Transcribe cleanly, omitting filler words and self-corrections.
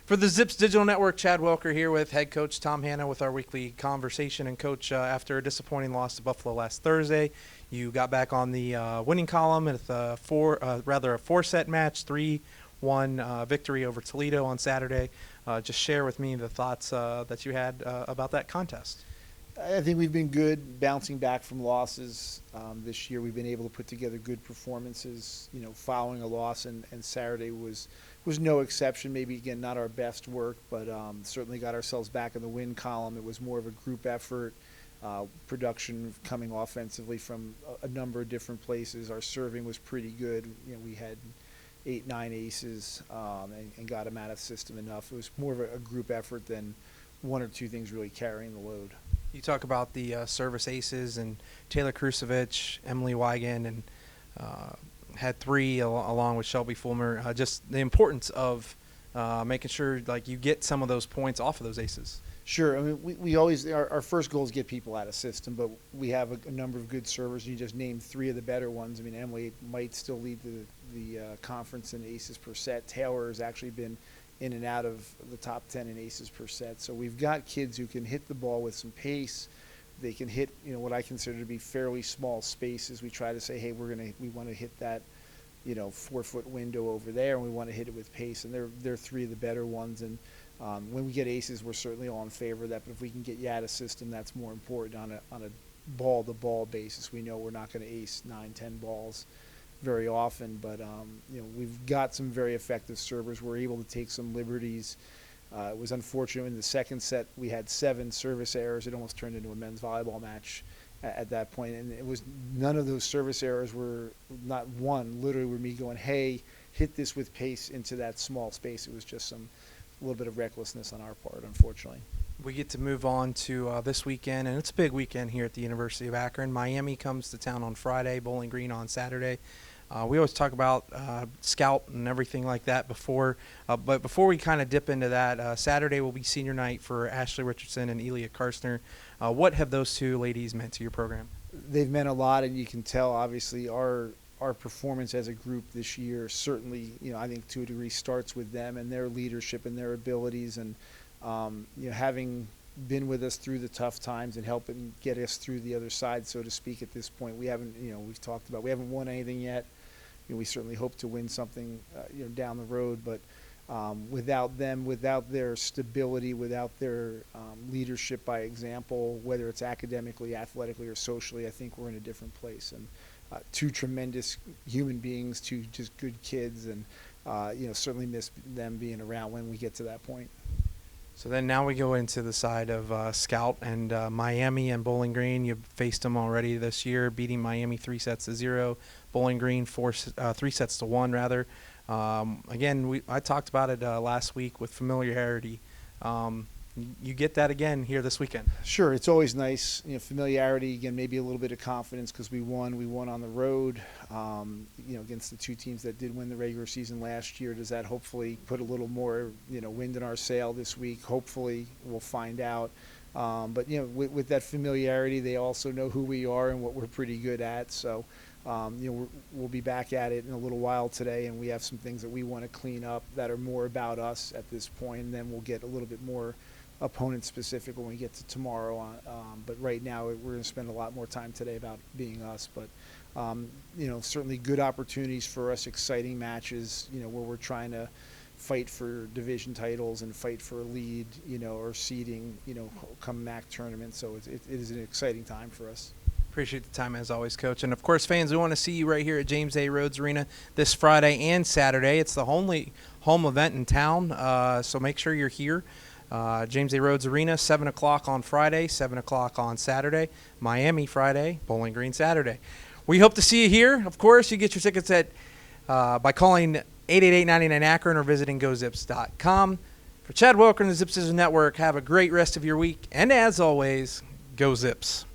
For the Zips Digital Network, Chad Welker here with head coach Tom Hanna with our weekly conversation. And coach, after a disappointing loss to Buffalo last Thursday, you got back on the winning column with a four-set match, 3-1 victory over Toledo on Saturday. Just share with me the thoughts that you had about that contest. I think we've been good bouncing back from losses this year. We've been able to put together good performances, following a loss, and Saturday was no exception. Maybe, again, not our best work, but certainly got ourselves back in the win column. It was more of a group effort, production coming offensively from a number of different places. Our serving was pretty good. We had 8-9 aces and got them out of system enough. It was more of a group effort than one or two things really carrying the load. You talk about the service aces and Taylor Krusevich, Emily Wigan, and had three along with Shelby Fulmer. Just the importance of making sure you get some of those points off of those aces. Sure. I mean, we always our first goal is get people out of system, but we have a number of good servers. You just named three of the better ones. I mean, Emily might still lead the conference in aces per set. Taylor has actually been in and out of the top 10 in aces per set. So we've got kids who can hit the ball with some pace. They can hit, what I consider to be fairly small spaces. We try to say, hey, we want to hit that, 4-foot window over there, and we want to hit it with pace. And they're three of the better ones. And when we get aces, we're certainly all in favor of that. But if we can get you out of system, that's more important on a ball-to-ball basis. We know we're not going to ace 9-10 balls very often, but we've got some very effective servers. We're able to take some liberties. It was unfortunate in the second set we had 7 service errors. It almost turned into a men's volleyball match at that point, and it was none of those service errors were, not one literally were me going, hey, hit this with pace into that small space. It was just a little bit of recklessness on our part, unfortunately. We get to move on to this weekend, and it's a big weekend here at the University of Akron. Miami comes to town on Friday, Bowling Green on Saturday. We always talk about scout and everything like that before, but before we kind of dip into that, Saturday will be senior night for Ashley Richardson and Elia Karstner. What have those two ladies meant to your program? They've meant a lot, and you can tell, obviously, our performance as a group this year certainly, I think to a degree starts with them and their leadership and their abilities, and having been with us through the tough times and helping get us through the other side, so to speak. At this point, we haven't, we've talked about, we haven't won anything yet. We certainly hope to win something, down the road, but without them, without their stability, without their leadership by example, whether it's academically, athletically, or socially, I think we're in a different place. And two tremendous human beings, two just good kids, and certainly miss them being around when we get to that point. So then now we go into the side of Scout and Miami and Bowling Green. You've faced them already this year, beating Miami 3-0, Bowling Green 3-1 rather. Again, I talked about it last week with familiarity. You get that again here this weekend. Sure, it's always nice, familiarity, again, maybe a little bit of confidence because we won on the road, against the two teams that did win the regular season last year. Does that hopefully put a little more, wind in our sail this week? Hopefully, we'll find out. But with that familiarity, they also know who we are and what we're pretty good at. So, we'll be back at it in a little while today, and we have some things that we want to clean up that are more about us at this point, and then we'll get a little bit more opponent specific when we get to tomorrow. But right now we're going to spend a lot more time today about being us. But certainly good opportunities for us, exciting matches, where we're trying to fight for division titles and fight for a lead, or seeding, come MAC tournament. So it is an exciting time for us. Appreciate the time as always, Coach. And of course, fans, we want to see you right here at James A. Rhodes Arena this Friday and Saturday. It's the only home event in town, so make sure you're here. James A. Rhodes Arena, 7 o'clock on Friday, 7 o'clock on Saturday. Miami Friday, Bowling Green Saturday. We hope to see you here. Of course, you get your tickets by calling 888-99-AKRON or visiting GoZips.com. For Chad Welker and the Zips Network, have a great rest of your week. And as always, Go Zips.